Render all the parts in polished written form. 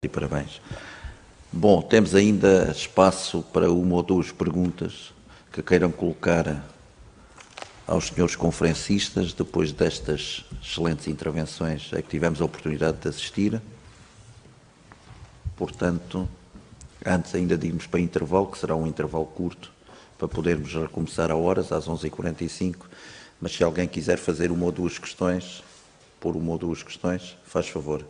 E parabéns. Bom, temos ainda espaço para uma ou duas perguntas que queiram colocar aos senhores conferencistas, depois destas excelentes intervenções a que tivemos a oportunidade de assistir. Portanto, antes ainda de irmos para intervalo, que será um intervalo curto, para podermos recomeçar a horas, às 11h45, mas se alguém quiser fazer uma ou duas questões, pôr uma ou duas questões, faz favor.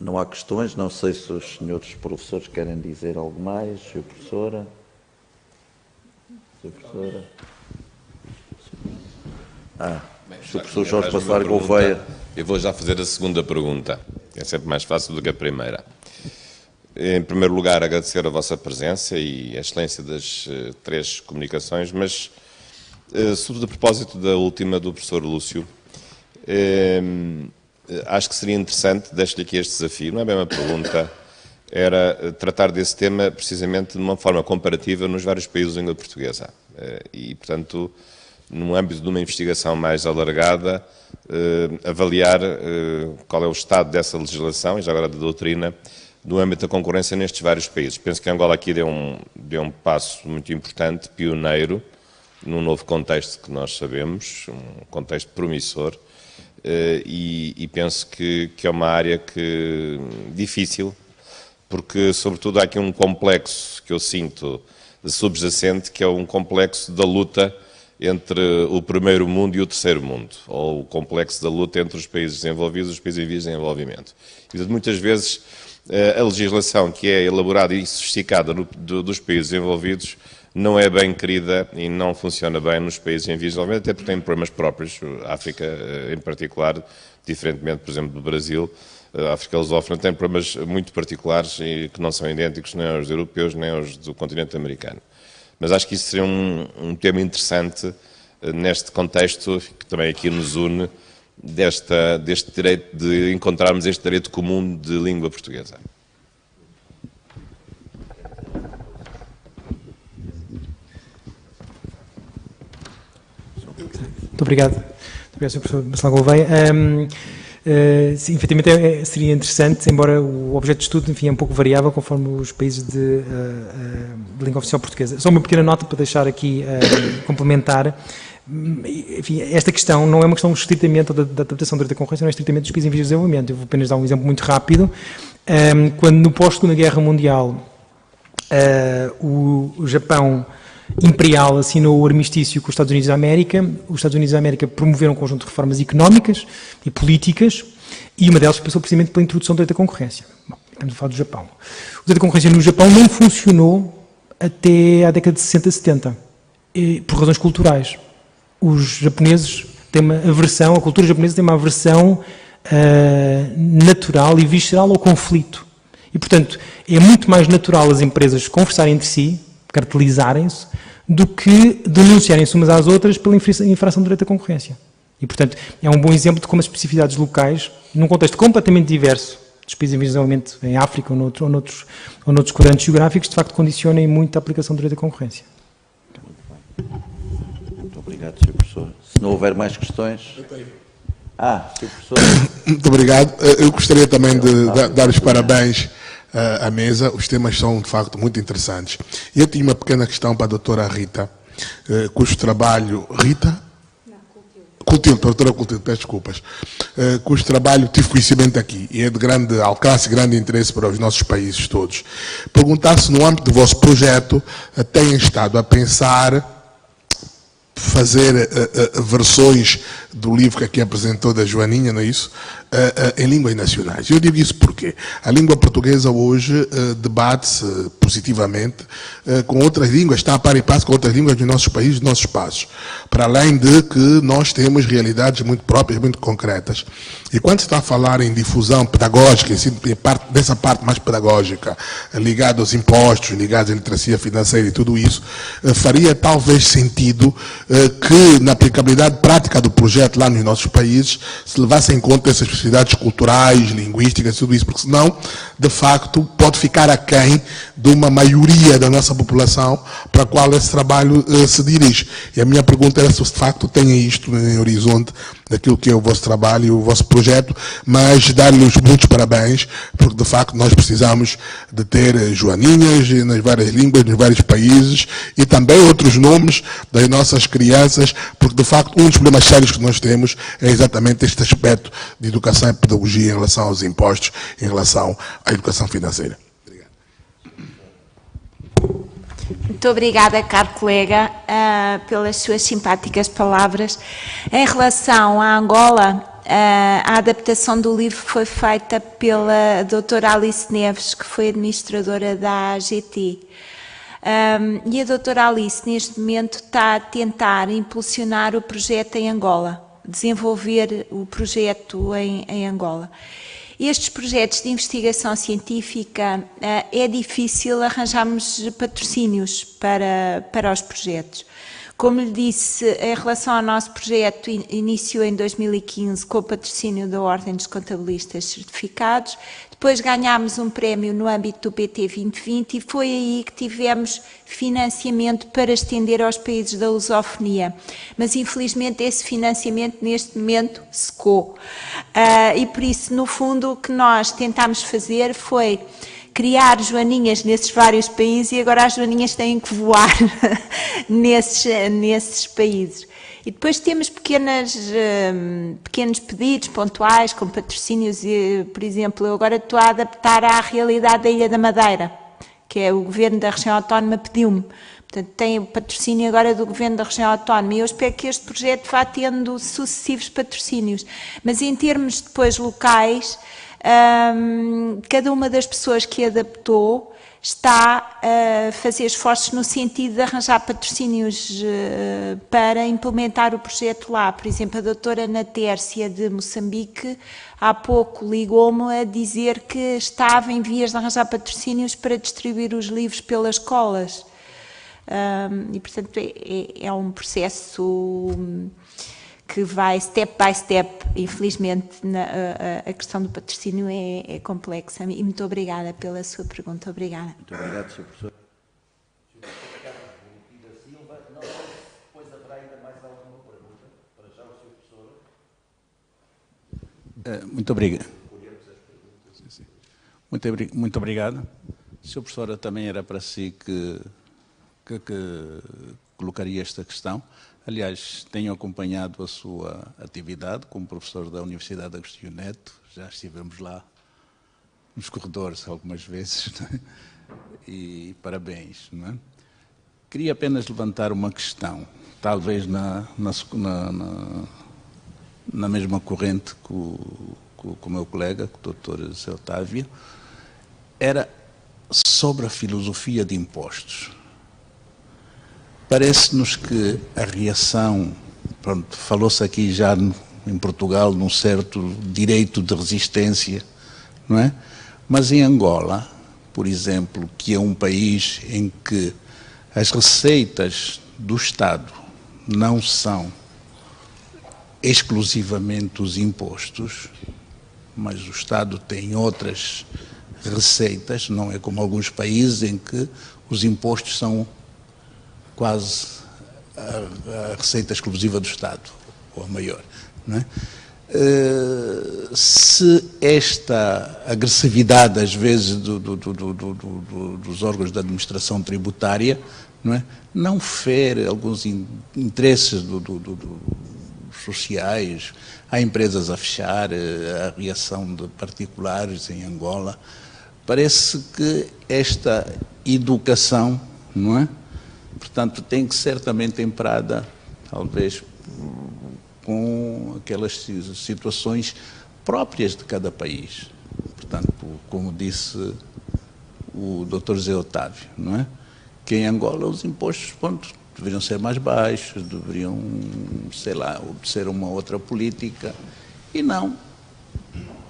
Não há questões, não sei se os senhores professores querem dizer algo mais, Sra. Professora. Sra. Professora. Sr. Professor Jorge Bacelar Gouveia. Eu vou já fazer a segunda pergunta, é sempre mais fácil do que a primeira. Em primeiro lugar, agradecer a vossa presença e a excelência das três comunicações, mas, sobretudo a propósito da última do professor Lúcio, acho que seria interessante, deixo-lhe aqui este desafio, não é bem uma pergunta, era tratar desse tema precisamente de uma forma comparativa nos vários países de língua portuguesa. E, portanto, no âmbito de uma investigação mais alargada, avaliar qual é o estado dessa legislação, e já agora da doutrina, no âmbito da concorrência nestes vários países. Penso que Angola aqui deu um passo muito importante, pioneiro, num novo contexto que nós sabemos, um contexto promissor, e penso que é uma área difícil, porque, sobretudo, há aqui um complexo que eu sinto subjacente, que é um complexo da luta entre o primeiro mundo e o terceiro mundo, ou o complexo da luta entre os países desenvolvidos e os países em vias de desenvolvimento. E, portanto, muitas vezes, a legislação que é elaborada e sofisticada dos países desenvolvidos não é bem querida e não funciona bem nos países em vias de desenvolvimento, até porque tem problemas próprios. A África, em particular, diferentemente, por exemplo, do Brasil, a África lusófona tem problemas muito particulares e que não são idênticos nem aos europeus nem aos do continente americano. Mas acho que isso seria um tema interessante neste contexto, que também aqui nos une, deste direito de encontrarmos este direito comum de língua portuguesa. Muito obrigado. Muito obrigado, Sr. Professor Bacelar Gouveia. Sim, efetivamente seria interessante, embora o objeto de estudo, enfim, é um pouco variável conforme os países de língua oficial portuguesa. Só uma pequena nota para deixar aqui complementar. Enfim, esta questão não é uma questão estritamente da adaptação do direito da concorrência, não é estritamente dos países em vias de desenvolvimento. Eu vou apenas dar um exemplo muito rápido. Quando no pós-Segunda Guerra Mundial o Japão Imperial assinou o armistício com os Estados Unidos da América. Os Estados Unidos da América promoveram um conjunto de reformas económicas e políticas, e uma delas passou precisamente pela introdução do direito da concorrência. Bom, estamos a falar do Japão. O direito da concorrência no Japão não funcionou até à década de 60, 70, por razões culturais. Os japoneses têm uma aversão, a cultura japonesa tem uma aversão natural e visceral ao conflito. E, portanto, é muito mais natural as empresas conversarem entre si, cartelizarem-se, do que denunciarem-se umas às outras pela infração do direito da concorrência. E, portanto, é um bom exemplo de como as especificidades locais, num contexto completamente diverso dos países em desenvolvimento, em África ou noutros quadrantes geográficos, de facto condicionem muito a aplicação do direito da concorrência. Muito obrigado, Sr. Professor. Se não houver mais questões... Sr. Professor. Muito obrigado. Eu gostaria também de dar os parabéns à mesa. Os temas são, de facto, muito interessantes. Eu tinha uma pequena questão para a doutora Rita, cujo trabalho... Rita? Coutinho, doutora Coutinho, peço desculpas. Cujo trabalho tive conhecimento aqui e é de grande alcance e grande interesse para os nossos países todos. Perguntar se no âmbito do vosso projeto têm estado a pensar fazer versões do livro que aqui apresentou da Joaninha, não é isso? Em línguas nacionais. Eu digo isso porque a língua portuguesa hoje debate-se positivamente com outras línguas, está a par e passo com outras línguas dos nossos países, dos nossos espaços. Para além de que nós temos realidades muito próprias, muito concretas. E quando se está a falar em difusão pedagógica, dessa parte mais pedagógica, ligada aos impostos, ligada à literacia financeira e tudo isso, faria talvez sentido que na aplicabilidade prática do projeto lá nos nossos países se levasse em conta essas especificidades culturais, linguísticas, tudo isso, porque senão, de facto, pode ficar aquém de uma maioria da nossa população para a qual esse trabalho se dirige. E a minha pergunta era se, de facto, tem isto em horizonte daquilo que é o vosso trabalho e o vosso projeto, mas dar-lhes muitos parabéns, porque de facto nós precisamos de ter joaninhas nas várias línguas, nos vários países, e também outros nomes das nossas crianças, porque de facto um dos problemas sérios que nós temos é exatamente este aspecto de educação e pedagogia em relação aos impostos, em relação à educação financeira. Muito obrigada, caro colega, pelas suas simpáticas palavras. Em relação à Angola, a adaptação do livro foi feita pela doutora Alice Neves, que foi administradora da AGT. E a doutora Alice, neste momento, está a tentar impulsionar o projeto em Angola, desenvolver o projeto em Angola. Estes projetos de investigação científica, é difícil arranjarmos patrocínios para os projetos. Como lhe disse, em relação ao nosso projeto, iniciou em 2015 com o patrocínio da Ordem dos Contabilistas Certificados, depois ganhámos um prémio no âmbito do PT 2020 e foi aí que tivemos financiamento para estender aos países da lusofonia. Mas, infelizmente, esse financiamento, neste momento, secou. E, por isso, no fundo, o que nós tentámos fazer foi criar joaninhas nesses vários países e agora as joaninhas têm que voar nesses países. E depois temos pequenos pedidos pontuais, com patrocínios, por exemplo, eu agora estou a adaptar à realidade da Ilha da Madeira, que é o Governo da Região Autónoma pediu-me. Portanto, tem o patrocínio agora do Governo da Região Autónoma e eu espero que este projeto vá tendo sucessivos patrocínios. Mas em termos depois locais, cada uma das pessoas que adaptou está a fazer esforços no sentido de arranjar patrocínios para implementar o projeto lá. Por exemplo, a doutora Ana Tércia de Moçambique há pouco ligou-me a dizer que estava em vias de arranjar patrocínios para distribuir os livros pelas escolas. E, portanto, é um processo que vai step by step. Infelizmente, a questão do patrocínio é complexa. E muito obrigada pela sua pergunta. Obrigada. Muito obrigado, Sr. Professor. Muito obrigado. Muito obrigado. Sr. Professora, também era para si que colocaria esta questão. Aliás, tenho acompanhado a sua atividade como professor da Universidade de Agostinho Neto, já estivemos lá nos corredores algumas vezes, não é? E parabéns. Não é? Queria apenas levantar uma questão, talvez na mesma corrente que o meu colega, o Dr. Zé Otávio, era sobre a filosofia de impostos. Parece-nos que a reação, pronto, falou-se aqui já em Portugal num certo direito de resistência, não é? Mas em Angola, por exemplo, que é um país em que as receitas do Estado não são exclusivamente os impostos, mas o Estado tem outras receitas, não é como alguns países em que os impostos são quase a receita exclusiva do Estado, ou a maior. Não é? Se esta agressividade, às vezes, dos órgãos da administração tributária, não fere alguns interesses sociais, há empresas a fechar, a reação de particulares em Angola, parece que esta educação, não é? Portanto, tem que ser também temperada, talvez, com aquelas situações próprias de cada país. Portanto, como disse o Dr. Zé Otávio, não é? Que em Angola os impostos, pronto, deveriam ser mais baixos, deveriam, sei lá, obedecer uma outra política, e não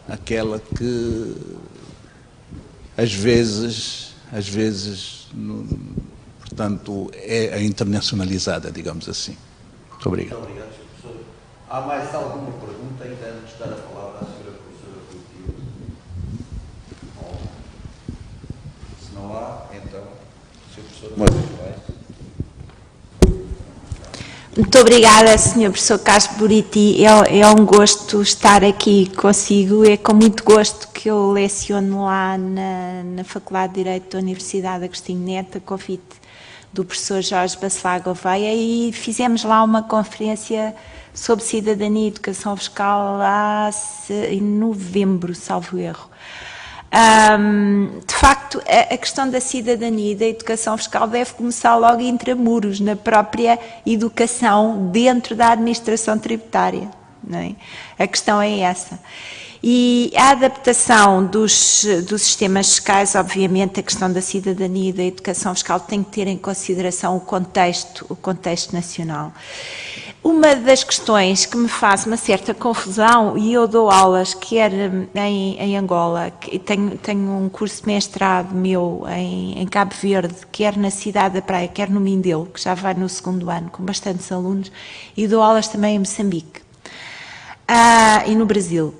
aquela que, às vezes portanto, é a internacionalizada, digamos assim. Muito obrigado. Muito obrigado, Sr. Professor. Há mais alguma pergunta ainda antes de dar a palavra à Sra. Professora Clotilde? Se não há, então, Sr. Professor, uma vez mais. Muito obrigada, Sr. Professor Castro Buriti. É um gosto estar aqui consigo. É com muito gosto que eu leciono lá na Faculdade de Direito da Universidade Agostinho Neto, a convite do professor Jorge Bacelar Gouveia, e fizemos lá uma conferência sobre cidadania e educação fiscal lá em novembro, salvo erro. De facto, a questão da cidadania e da educação fiscal deve começar logo intramuros, na própria educação dentro da administração tributária, não é? A questão é essa. E a adaptação dos sistemas fiscais, obviamente, a questão da cidadania e da educação fiscal tem que ter em consideração o contexto nacional. Uma das questões que me faz uma certa confusão, e eu dou aulas, quer em Angola, tenho um curso de mestrado meu em Cabo Verde, quer na Cidade da Praia, quer no Mindelo, que já vai no 2º ano, com bastantes alunos, e dou aulas também em Moçambique e no Brasil.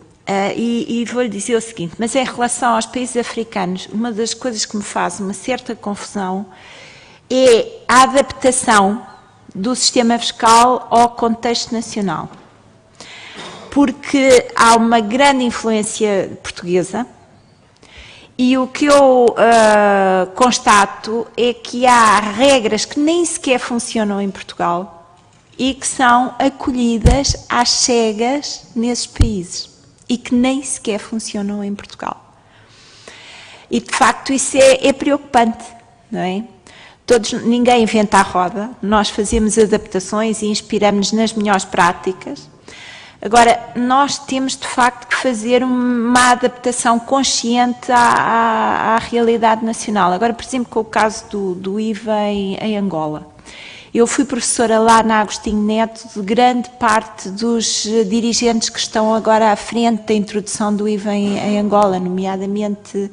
E vou-lhe dizer o seguinte, mas em relação aos países africanos, uma das coisas que me faz uma certa confusão é a adaptação do sistema fiscal ao contexto nacional. Porque há uma grande influência portuguesa e o que eu constato é que há regras que nem sequer funcionam em Portugal e que são acolhidas às cegas nesses países e que nem sequer funcionam em Portugal. E, de facto, isso é preocupante, não é? Ninguém inventa a roda, nós fazemos adaptações e inspiramos-nos nas melhores práticas. Agora, nós temos, de facto, que fazer uma adaptação consciente à realidade nacional. Agora, por exemplo, com o caso do IVA em Angola. Eu fui professora lá na Agostinho Neto de grande parte dos dirigentes que estão agora à frente da introdução do IVA em Angola, nomeadamente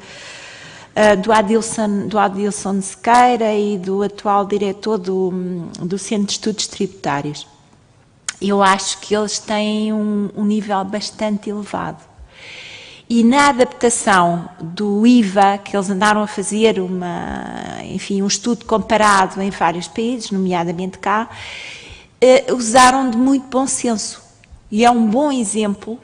do Adilson Sequeira e do atual diretor do Centro de Estudos Tributários. Eu acho que eles têm um nível bastante elevado. E na adaptação do IVA, que eles andaram a fazer um estudo comparado em vários países, nomeadamente cá, usaram de muito bom senso. E é um bom exemplo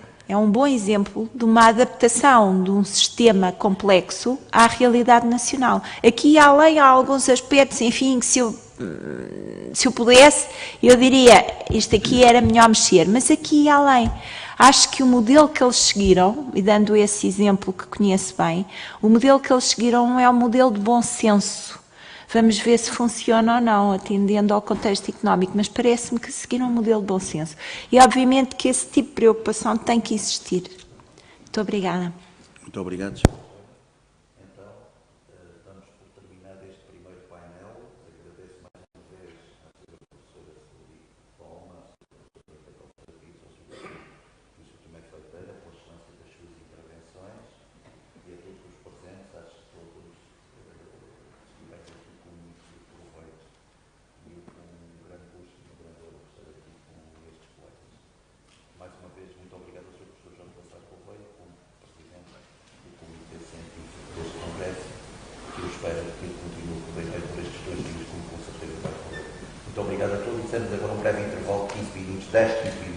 de uma adaptação de um sistema complexo à realidade nacional. Aqui, além, há alguns aspectos, enfim, que se eu pudesse, eu diria, isto aqui era melhor mexer, mas aqui, além, acho que o modelo que eles seguiram, e dando esse exemplo que conheço bem, o modelo que eles seguiram é um modelo de bom senso. Vamos ver se funciona ou não, atendendo ao contexto económico, mas parece-me que seguiram um modelo de bom senso. E, obviamente, que esse tipo de preocupação tem que existir. Muito obrigada. Muito obrigado. Muito obrigado a todos. Temos agora um breve intervalo de 15 minutos, 10, 15 minutos.